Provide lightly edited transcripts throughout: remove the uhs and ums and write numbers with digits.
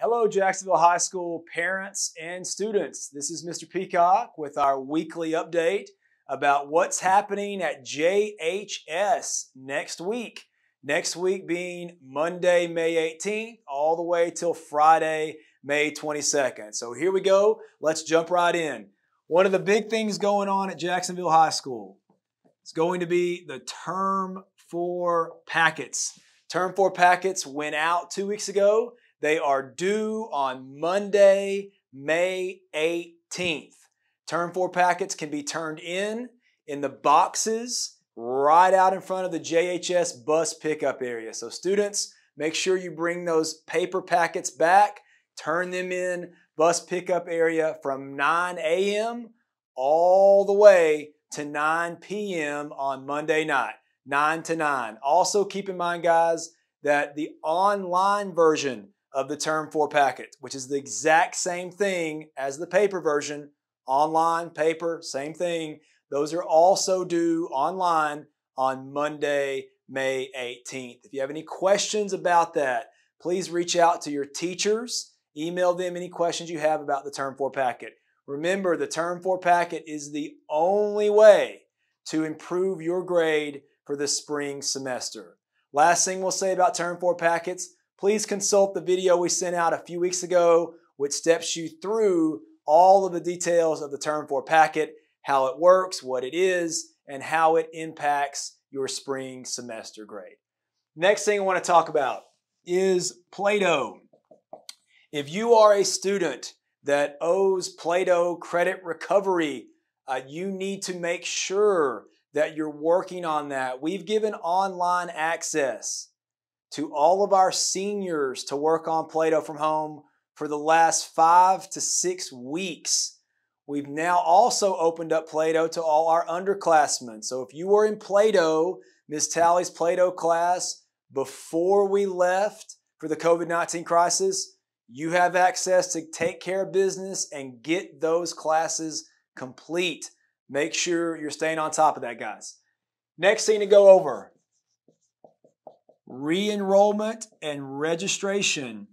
Hello, Jacksonville High School parents and students. This is Mr. Peacock with our weekly update about what's happening at JHS next week. Next week being Monday, May 18th, all the way till Friday, May 22nd. So here we go. Let's jump right in. One of the big things going on at Jacksonville High School is going to be the Term 4 packets. Term 4 packets went out 2 weeks ago. They are due on Monday, May 18th. Term 4 packets can be turned in the boxes right out in front of the JHS bus pickup area. So students, make sure you bring those paper packets back, turn them in bus pickup area from 9 a.m. all the way to 9 p.m. on Monday night, 9 to 9. Also keep in mind, guys, that the online version of the Term 4 packet, which is the exact same thing as the paper version, online, paper, same thing. Those are also due online on Monday, May 18th. If you have any questions about that, please reach out to your teachers. Email them any questions you have about the Term 4 packet. Remember, the Term 4 packet is the only way to improve your grade for the spring semester. Last thing we'll say about Term 4 packets, please consult the video we sent out a few weeks ago, which steps you through all of the details of the Term 4 packet, how it works, what it is, and how it impacts your spring semester grade. Next thing I want to talk about is Plato. If you are a student that owes Plato credit recovery, you need to make sure that you're working on that. We've given online access to all of our seniors to work on Plato from home for the last 5 to 6 weeks. We've now also opened up Plato to all our underclassmen. So if you were in Plato, Ms. Talley's Plato class, before we left for the COVID-19 crisis, you have access to take care of business and get those classes complete. Make sure you're staying on top of that, guys. Next thing to go over, re-enrollment and registration.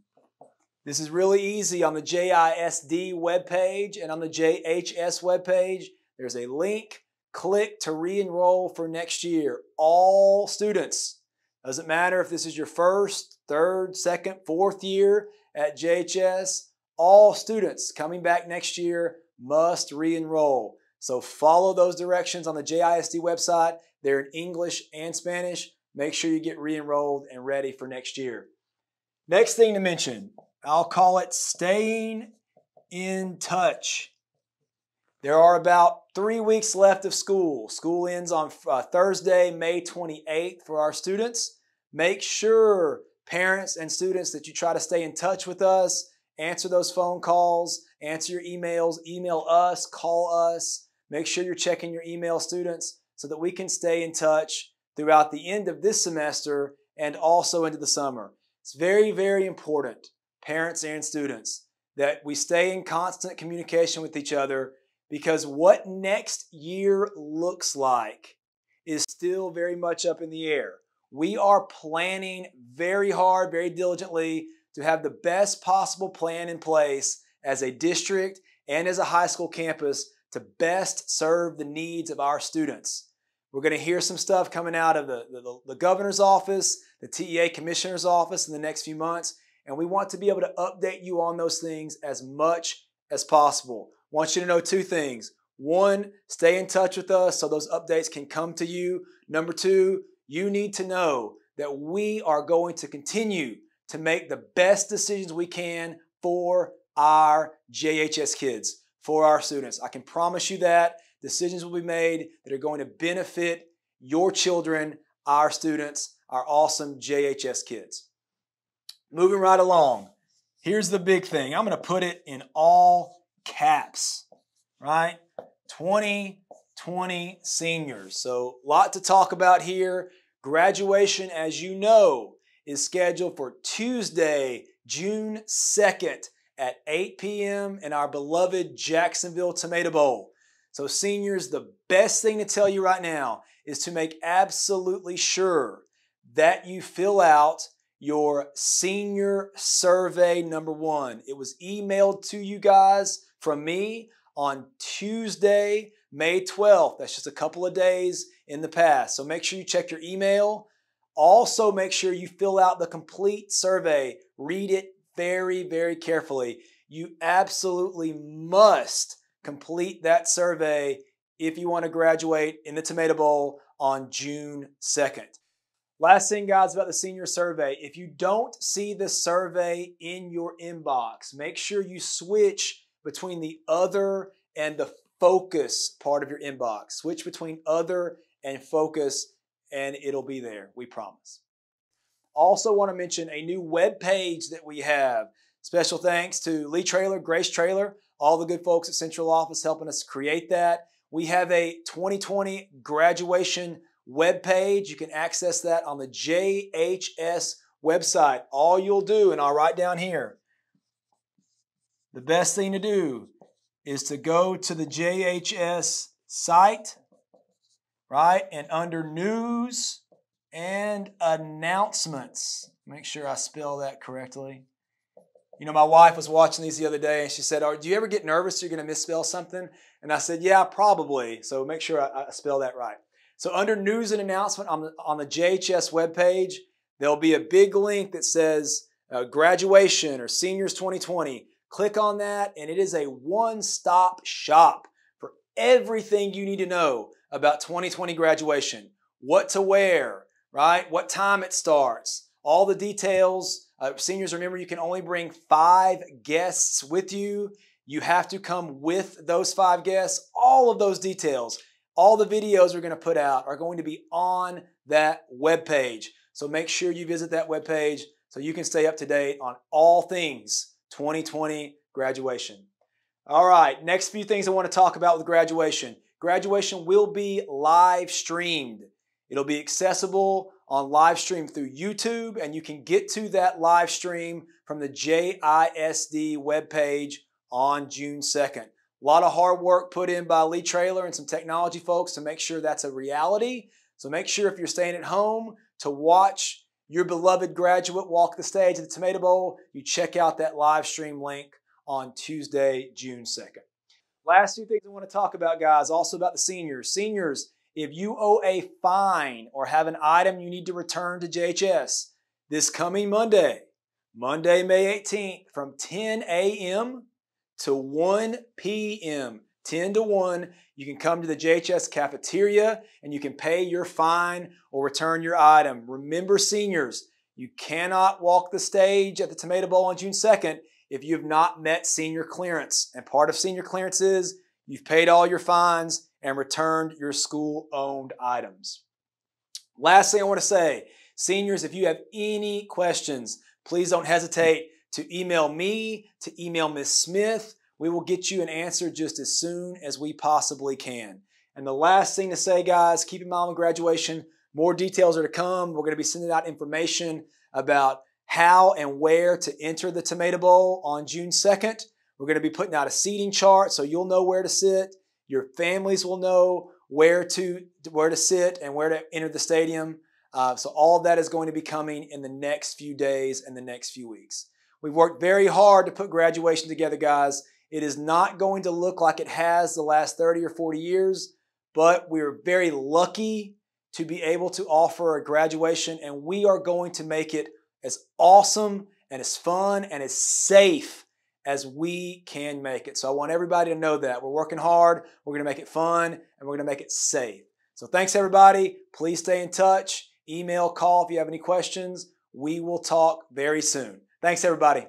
This is really easy on the JISD webpage and on the JHS webpage. There's a link. Click to re-enroll for next year. All students. Doesn't matter if this is your first, third, second, fourth year at JHS. All students coming back next year must re-enroll. So follow those directions on the JISD website. They're in English and Spanish. Make sure you get re-enrolled and ready for next year. Next thing to mention, I'll call it staying in touch. There are about 3 weeks left of school. School ends on Thursday, May 28th for our students. Make sure, parents and students, that you try to stay in touch with us, answer those phone calls, answer your emails, email us, call us. Make sure you're checking your email, students, so that we can stay in touch throughout the end of this semester and also into the summer. It's very, very important, parents and students, that we stay in constant communication with each other, because what next year looks like is still very much up in the air. We are planning very hard, very diligently to have the best possible plan in place as a district and as a high school campus to best serve the needs of our students. We're going to hear some stuff coming out of the governor's office, the TEA commissioner's office in the next few months, and we want to be able to update you on those things as much as possible. I want you to know 2 things. 1, stay in touch with us so those updates can come to you. Number 2, you need to know that we are going to continue to make the best decisions we can for our JHS kids, for our students. I can promise you that. Decisions will be made that are going to benefit your children, our students, our awesome JHS kids. Moving right along, here's the big thing. I'm going to put it in all caps, right? 2020 seniors. So a lot to talk about here. Graduation, as you know, is scheduled for Tuesday, June 2nd at 8 p.m. in our beloved Jacksonville Tomato Bowl. So seniors, the best thing to tell you right now is to make absolutely sure that you fill out your senior survey number 1. It was emailed to you guys from me on Tuesday, May 12th. That's just a couple of days in the past. So make sure you check your email. Also, make sure you fill out the complete survey. Read it very, very carefully. You absolutely must complete that survey if you want to graduate in the Tomato Bowl on June 2nd. Last thing, guys, about the senior survey. If you don't see the survey in your inbox, make sure you switch between the other and the focus part of your inbox. Switch between other and focus, and it'll be there, we promise. Also want to mention a new web page that we have. Special thanks to Lee Traylor, Grace Traylor, all the good folks at Central Office helping us create that. We have a 2020 graduation web page. You can access that on the JHS website. All you'll do, and I'll write down here, the best thing to do is to go to the JHS site, right? And under news and announcements, make sure I spell that correctly. You know, my wife was watching these the other day and she said, do you ever get nervous you're going to misspell something? And I said, yeah, probably. So make sure I spell that right. So under news and announcement on the JHS webpage, there'll be a big link that says graduation or seniors 2020. Click on that and it is a one-stop shop for everything you need to know about 2020 graduation. What to wear, right? What time it starts, all the details. Seniors, remember, you can only bring 5 guests with you. You have to come with those 5 guests. All of those details, all the videos we're going to put out are going to be on that webpage. So make sure you visit that webpage so you can stay up to date on all things 2020 graduation. All right, next few things I want to talk about with graduation. Graduation will be live streamed. It'll be accessible on live stream through YouTube, and you can get to that live stream from the JISD webpage on June 2nd. A lot of hard work put in by Lee Traylor and some technology folks to make sure that's a reality. So make sure if you're staying at home to watch your beloved graduate walk the stage at the Tomato Bowl, you check out that live stream link on Tuesday, June 2nd. Last few things I want to talk about, guys, also about the seniors. Seniors, if you owe a fine or have an item you need to return to JHS this coming Monday, May 18th, from 10 a.m. to 1 p.m., 10 to 1, you can come to the JHS cafeteria and you can pay your fine or return your item. Remember, seniors, you cannot walk the stage at the Tomato Bowl on June 2nd if you have not met senior clearance. And part of senior clearance is you've paid all your fines and returned your school-owned items. Last thing I want to say, seniors, if you have any questions, please don't hesitate to email me, to email Ms. Smith. We will get you an answer just as soon as we possibly can. And the last thing to say, guys, keep in mind with graduation, more details are to come. We're going to be sending out information about how and where to enter the Tomato Bowl on June 2nd. We're going to be putting out a seating chart so you'll know where to sit. Your families will know where to sit and where to enter the stadium. So all of that is going to be coming in the next few days and the next few weeks. We've worked very hard to put graduation together, guys. It is not going to look like it has the last 30 or 40 years, but we're very lucky to be able to offer a graduation, and we are going to make it as awesome and as fun and as safe as we can make it. So I want everybody to know that. We're working hard, we're going to make it fun, and we're going to make it safe. So thanks, everybody. Please stay in touch. Email, call if you have any questions. We will talk very soon. Thanks, everybody.